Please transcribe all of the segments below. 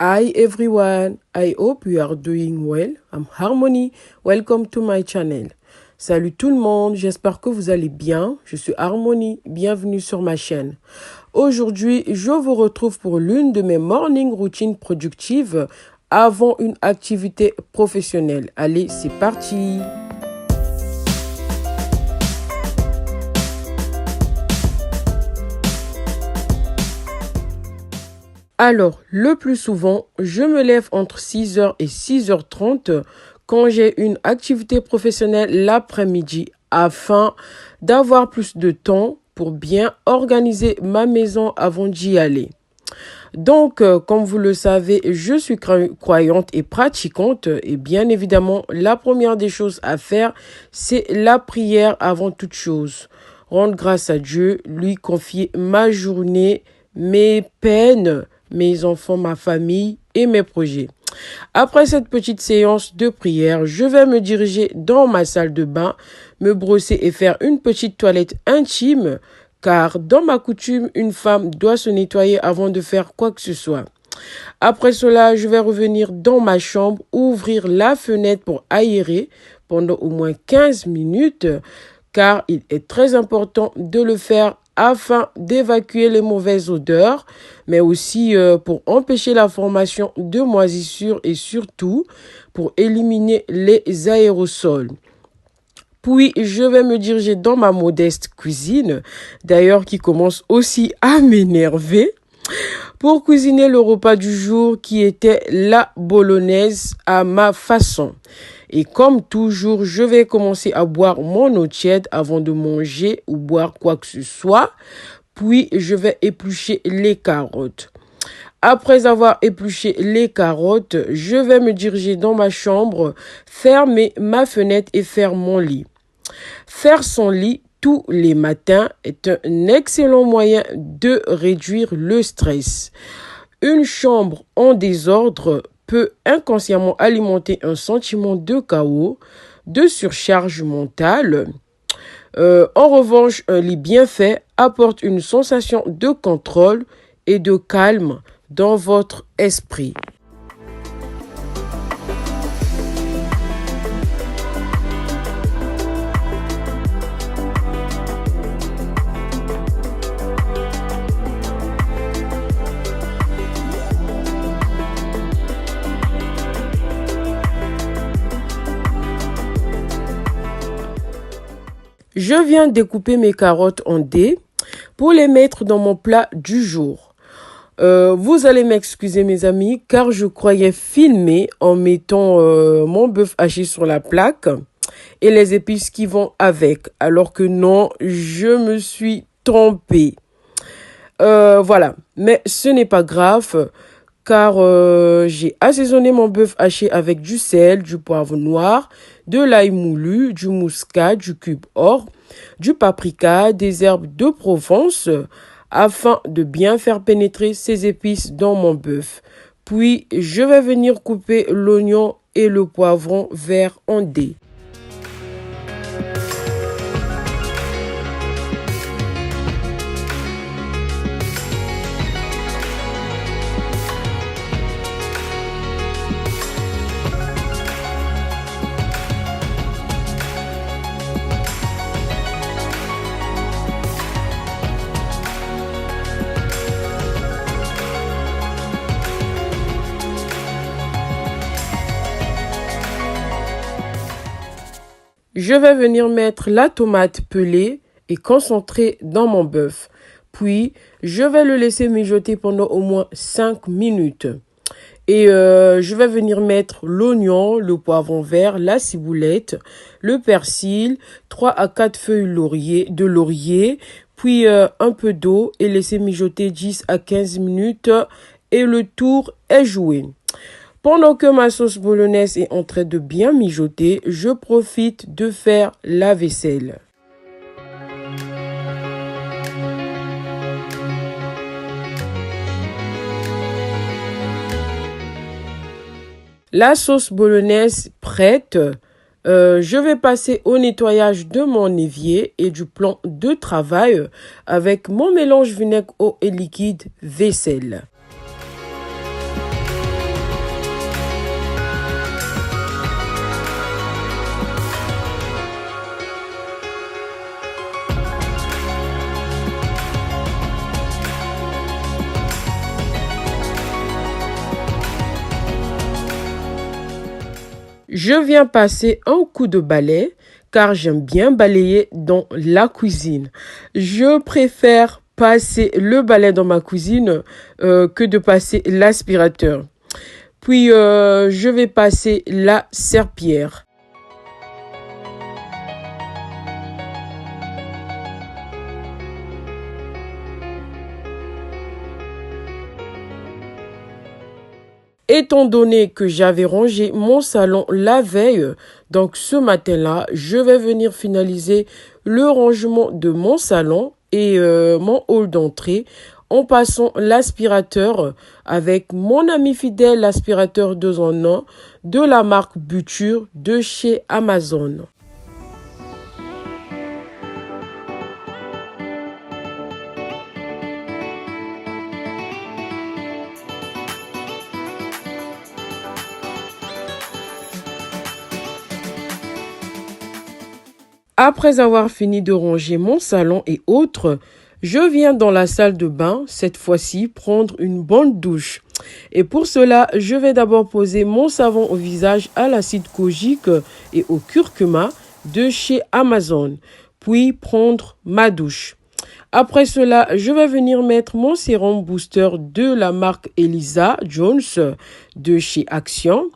Hi everyone, I hope you are doing well. I'm Harmony. Welcome to my channel. Salut tout le monde, j'espère que vous allez bien. Je suis Harmony, bienvenue sur ma chaîne. Aujourd'hui, je vous retrouve pour l'une de mes morning routines productives avant une activité professionnelle. Allez, c'est parti! Alors, le plus souvent, je me lève entre 6h et 6h30 quand j'ai une activité professionnelle l'après-midi afin d'avoir plus de temps pour bien organiser ma maison avant d'y aller. Donc, comme vous le savez, je suis croyante et pratiquante et bien évidemment, la première des choses à faire, c'est la prière avant toute chose. Rendre grâce à Dieu, lui confier ma journée, mes peines, mes enfants, ma famille et mes projets. Après cette petite séance de prière, je vais me diriger dans ma salle de bain, me brosser et faire une petite toilette intime, car dans ma coutume, une femme doit se nettoyer avant de faire quoi que ce soit. Après cela, je vais revenir dans ma chambre, ouvrir la fenêtre pour aérer pendant au moins 15 minutes, car il est très important de le faire afin d'évacuer les mauvaises odeurs, mais aussi pour empêcher la formation de moisissures et surtout pour éliminer les aérosols. Puis, je vais me diriger dans ma modeste cuisine, d'ailleurs qui commence aussi à m'énerver, pour cuisiner le repas du jour qui était la bolognaise à ma façon. Et comme toujours, je vais commencer à boire mon eau tiède avant de manger ou boire quoi que ce soit. Puis, je vais éplucher les carottes. Après avoir épluché les carottes, je vais me diriger dans ma chambre, fermer ma fenêtre et faire mon lit. Faire son lit tous les matins est un excellent moyen de réduire le stress. Une chambre en désordre peut inconsciemment alimenter un sentiment de chaos, de surcharge mentale. En revanche, un lit bien fait apporte une sensation de contrôle et de calme dans votre esprit. Je viens découper mes carottes en dés pour les mettre dans mon plat du jour. Vous allez m'excuser mes amis car je croyais filmer en mettant mon bœuf haché sur la plaque et les épices qui vont avec. Alors que non, je me suis trompée. Voilà, mais ce n'est pas grave car j'ai assaisonné mon bœuf haché avec du sel, du poivre noir, de l'ail moulu, du muscade, du cube or, du paprika, des herbes de Provence, afin de bien faire pénétrer ces épices dans mon bœuf. Puis, je vais venir couper l'oignon et le poivron vert en dés. Je vais venir mettre la tomate pelée et concentrée dans mon bœuf. Puis, je vais le laisser mijoter pendant au moins 5 minutes. Et je vais venir mettre l'oignon, le poivron vert, la ciboulette, le persil, 3 à 4 feuilles de laurier, puis un peu d'eau et laisser mijoter 10 à 15 minutes et le tour est joué. Pendant que ma sauce bolognaise est en train de bien mijoter, je profite de faire la vaisselle. La sauce bolognaise prête, je vais passer au nettoyage de mon évier et du plan de travail avec mon mélange vinaigre eau et liquide vaisselle. Je viens passer un coup de balai car j'aime bien balayer dans la cuisine. Je préfère passer le balai dans ma cuisine que de passer l'aspirateur. Puis, je vais passer la serpillière. Étant donné que j'avais rangé mon salon la veille, donc ce matin-là, je vais venir finaliser le rangement de mon salon et mon hall d'entrée en passant l'aspirateur avec mon ami fidèle aspirateur 2 en 1 de la marque Buture de chez Amazon. Après avoir fini de ranger mon salon et autres, je viens dans la salle de bain, cette fois-ci, prendre une bonne douche. Et pour cela, je vais d'abord poser mon savon au visage à l'acide kojique et au curcuma de chez Amazon, puis prendre ma douche. Après cela, je vais venir mettre mon sérum booster de la marque Elisa Jones de chez Action.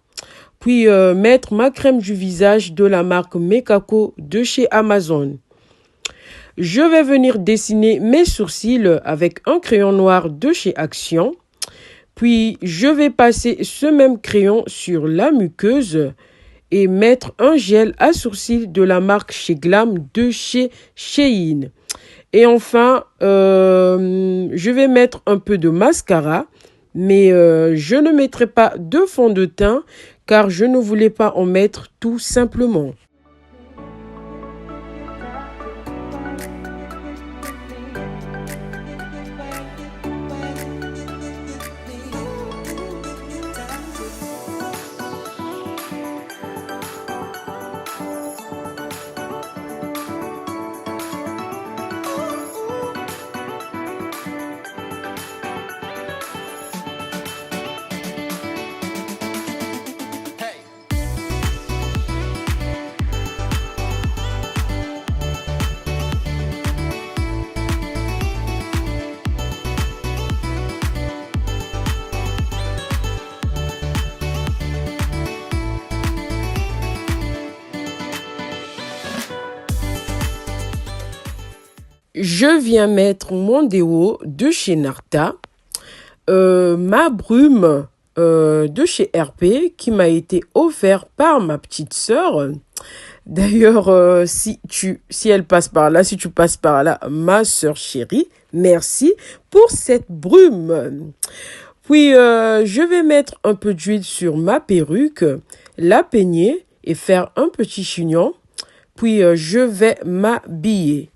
Puis mettre ma crème du visage de la marque Mekako de chez Amazon. Je vais venir dessiner mes sourcils avec un crayon noir de chez Action. Puis je vais passer ce même crayon sur la muqueuse et mettre un gel à sourcils de la marque chez Glam de chez Shein. Et enfin, je vais mettre un peu de mascara, mais je ne mettrai pas de fond de teint car je ne voulais pas en mettre tout simplement. Je viens mettre mon déo de chez Narta, ma brume de chez RP qui m'a été offert par ma petite sœur. D'ailleurs, si elle passe par là, si tu passes par là, ma sœur chérie, merci pour cette brume. Puis, je vais mettre un peu d'huile sur ma perruque, la peigner et faire un petit chignon. Puis, je vais m'habiller.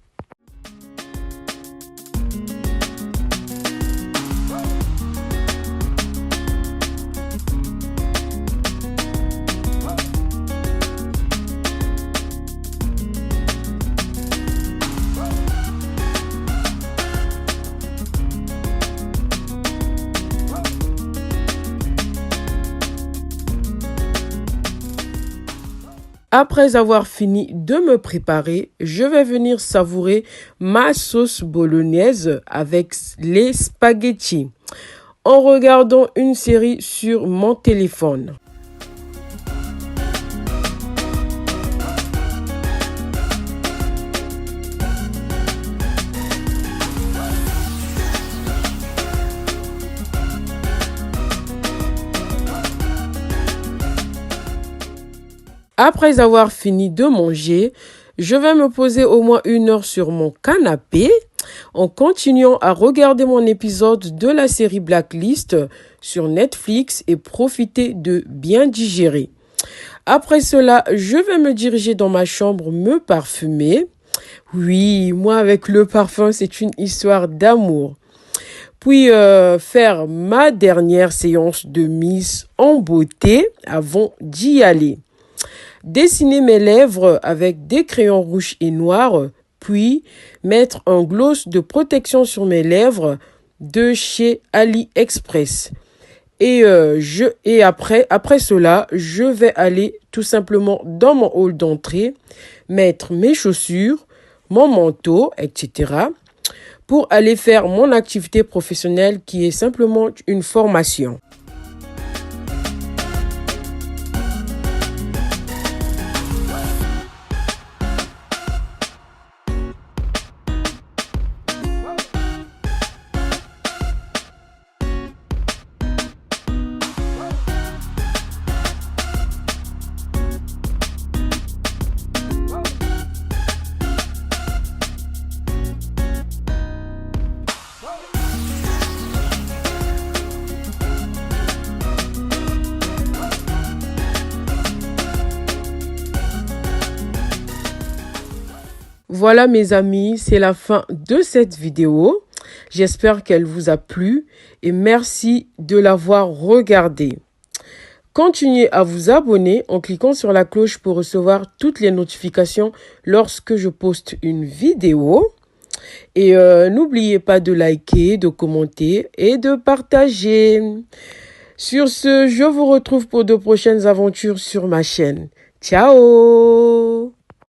Après avoir fini de me préparer, je vais venir savourer ma sauce bolognaise avec les spaghettis en regardant une série sur mon téléphone. Après avoir fini de manger, je vais me poser au moins 1 heure sur mon canapé en continuant à regarder mon épisode de la série Blacklist sur Netflix et profiter de bien digérer. Après cela, je vais me diriger dans ma chambre me parfumer. Oui, moi avec le parfum, c'est une histoire d'amour. Puis faire ma dernière séance de mise en beauté avant d'y aller. Dessiner mes lèvres avec des crayons rouges et noirs, puis mettre un gloss de protection sur mes lèvres de chez AliExpress. Après cela, je vais aller tout simplement dans mon hall d'entrée, mettre mes chaussures, mon manteau, etc. pour aller faire mon activité professionnelle qui est simplement une formation. Voilà mes amis, c'est la fin de cette vidéo. J'espère qu'elle vous a plu et merci de l'avoir regardée. Continuez à vous abonner en cliquant sur la cloche pour recevoir toutes les notifications lorsque je poste une vidéo. Et n'oubliez pas de liker, de commenter et de partager. Sur ce, je vous retrouve pour de prochaines aventures sur ma chaîne. Ciao!